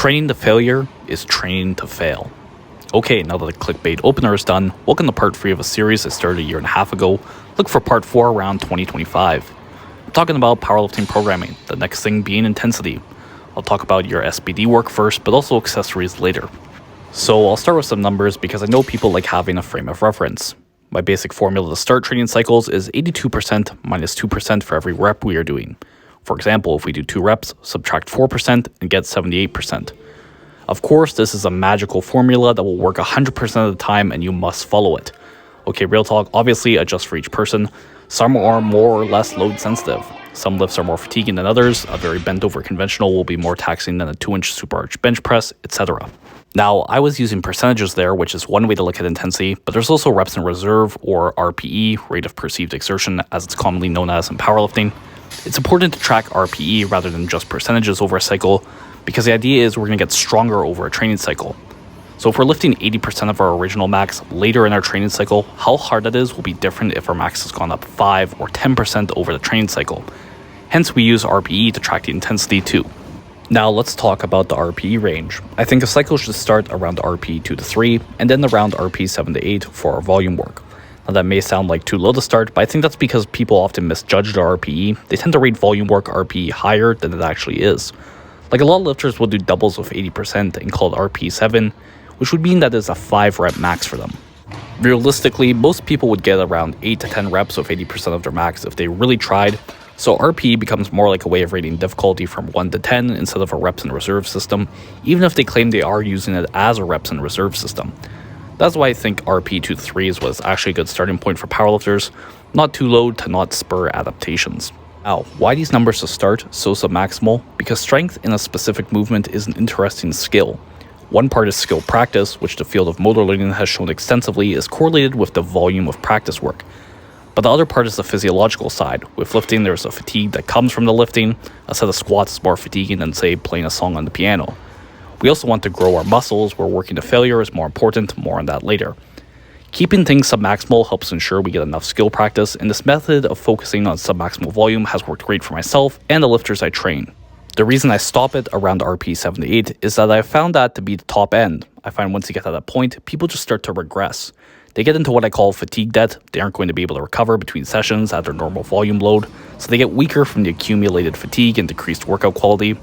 Training to failure is training to fail. Okay, now that the clickbait opener is done, welcome to part 3 of a series I started a year and a half ago. Look for part 4 around 2025. I'm talking about powerlifting programming, the next thing being intensity. I'll talk about your SBD work first, but also accessories later. So I'll start with some numbers because I know people like having a frame of reference. My basic formula to start training cycles is 82% minus 2% for every rep we are doing. For example, if we do 2 reps, subtract 4% and get 78%. Of course, this is a magical formula that will work 100% of the time and you must follow it. Okay, real talk, obviously adjust for each person. Some are more or less load sensitive. Some lifts are more fatiguing than others. A very bent over conventional will be more taxing than a 2-inch super arch bench press, etc. Now, I was using percentages there, which is one way to look at intensity, but there's also reps in reserve, or RPE, rate of perceived exertion, as it's commonly known as in powerlifting. It's important to track RPE rather than just percentages over a cycle, because the idea is we're going to get stronger over a training cycle. So if we're lifting 80% of our original max later in our training cycle, how hard that is will be different if our max has gone up 5 or 10% over the training cycle. Hence, we use RPE to track the intensity too. Now let's talk about the RPE range. I think a cycle should start around RPE 2 to 3 and then around RPE 7 to 8 for our volume work. Now that may sound like too low to start, but I think that's because people often misjudge the RPE. They tend to rate volume work RPE higher than it actually is. Like a lot of lifters will do doubles of 80% and call it RPE 7, which would mean that it's a 5 rep max for them. Realistically, most people would get around 8 to 10 reps of 80% of their max if they really tried, so RPE becomes more like a way of rating difficulty from 1 to 10 instead of a reps in reserve system, even if they claim they are using it as a reps in reserve system. That's why I think RPE 2 to 3 was actually a good starting point for powerlifters, not too low to not spur adaptations. Now, why these numbers to start so submaximal? Because strength in a specific movement is an interesting skill. One part is skill practice, which the field of motor learning has shown extensively is correlated with the volume of practice work. But the other part is the physiological side. With lifting, there's a fatigue that comes from the lifting. A set of squats is more fatiguing than, say, playing a song on the piano. We also want to grow our muscles, where working to failure is more important, more on that later. Keeping things submaximal helps ensure we get enough skill practice, and this method of focusing on submaximal volume has worked great for myself and the lifters I train. The reason I stop it around RPE 7 to 8 is that I found that to be the top end. I find once you get to that point, people just start to regress. They get into what I call fatigue debt. They aren't going to be able to recover between sessions at their normal volume load, so they get weaker from the accumulated fatigue and decreased workout quality.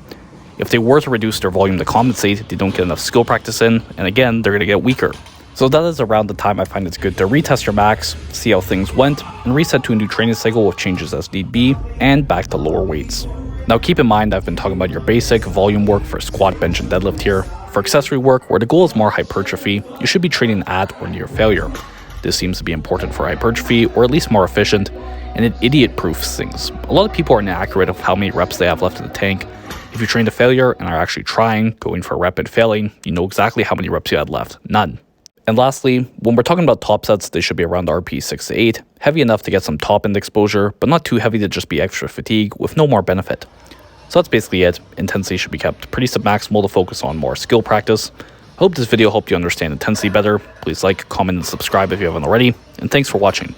If they were to reduce their volume to compensate, they don't get enough skill practice in, and again, they're going to get weaker. So that is around the time I find it's good to retest your max, see how things went, and reset to a new training cycle with changes as need be, and back to lower weights. Now keep in mind I've been talking about your basic volume work for squat, bench, and deadlift here. For accessory work, where the goal is more hypertrophy, you should be training at or near failure. This seems to be important for hypertrophy, or at least more efficient, and it idiot-proofs things. A lot of people are inaccurate of how many reps they have left in the tank. If you train to failure and are actually trying, going for a rep and failing, you know exactly how many reps you had left. None. And lastly, when we're talking about top sets, they should be around RPE 6 to 8, heavy enough to get some top end exposure, but not too heavy to just be extra fatigue with no more benefit. So that's basically it. Intensity should be kept pretty submaximal to focus on more skill practice. I hope this video helped you understand intensity better. Please like, comment, and subscribe if you haven't already, and thanks for watching.